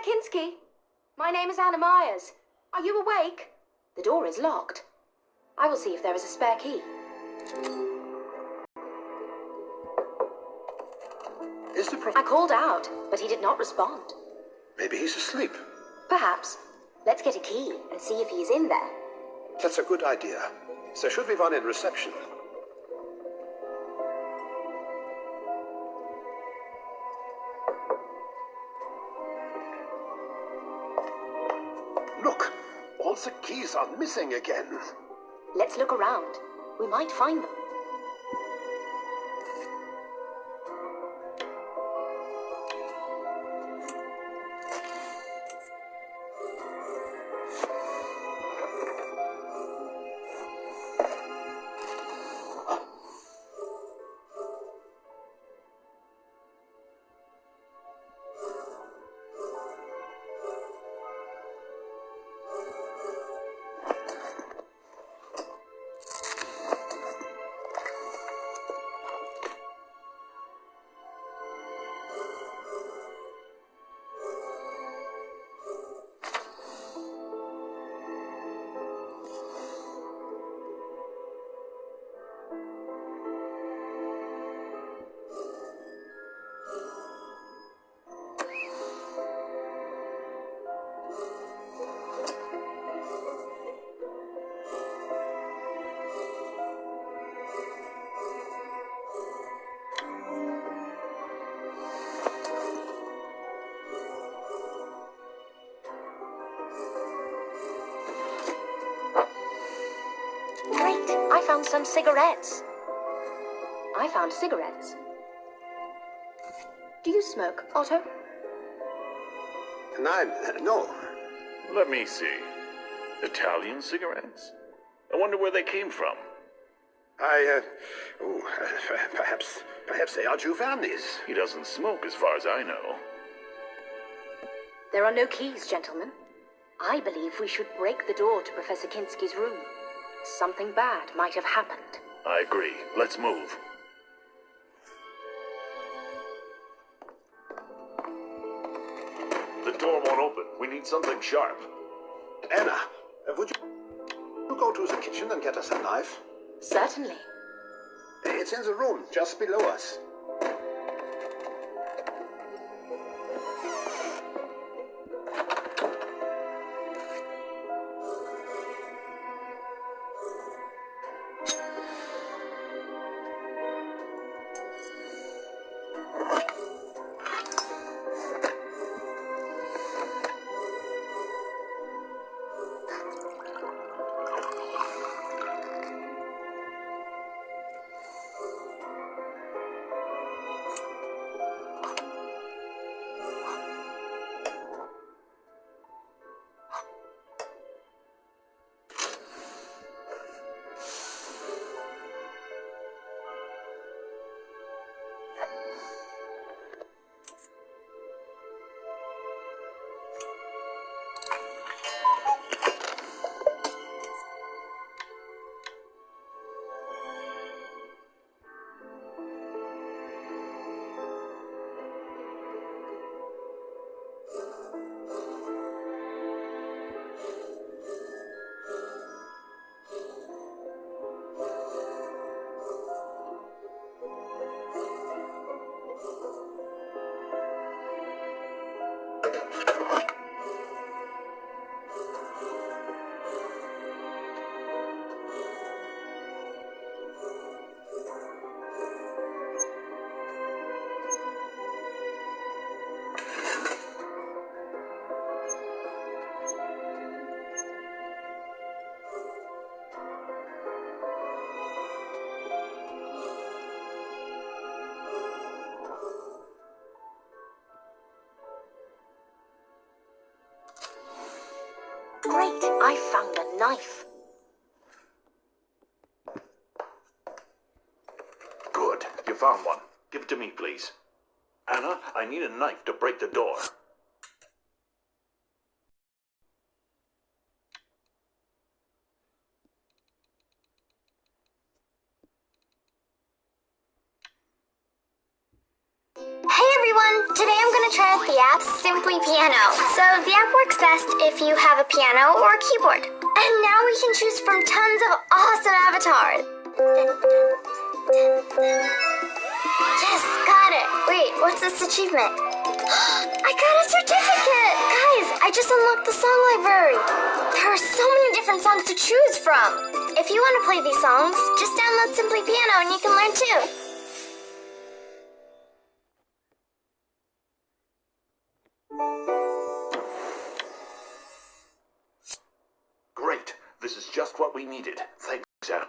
Kinsky. My name is Anna Myers. Are you awake? The door is locked. I will see if there is a spare key. Is the prof... I called out, but he did not respond. Maybe he's asleep. Perhaps. Let's get a key and see if he is in there. That's a good idea. So should we run in reception? Look, all the keys are missing again. Let's look around. We might find them. I found some cigarettes. I found cigarettes. Do you smoke, Otto? No. Let me see. Italian cigarettes? I wonder where they came from. Perhaps they are Giovanni's. He doesn't smoke as far as I know. There are no keys, gentlemen. I believe we should break the door to Professor Kinsky's room. Something bad might have happened. I agree. Let's move. The door won't open. We need something sharp. Anna, would you go to the kitchen and get us a knife? Certainly. It's in the room, just below us. Great, I found a knife. Good. You found one. Give it to me, please. Anna, I need a knife to break the door. Hey everyone! Today I'm going going to try out the app Simply Piano. So the app works best if you have a piano or a keyboard. And now we can choose from tons of awesome avatars. Yes, got it. Wait, what's this achievement? I got a certificate! Guys, I just unlocked the song library. There are so many different songs to choose from. If you want to play these songs, just download Simply Piano and you can learn too. Great. This is just what we needed. Thanks, Anna.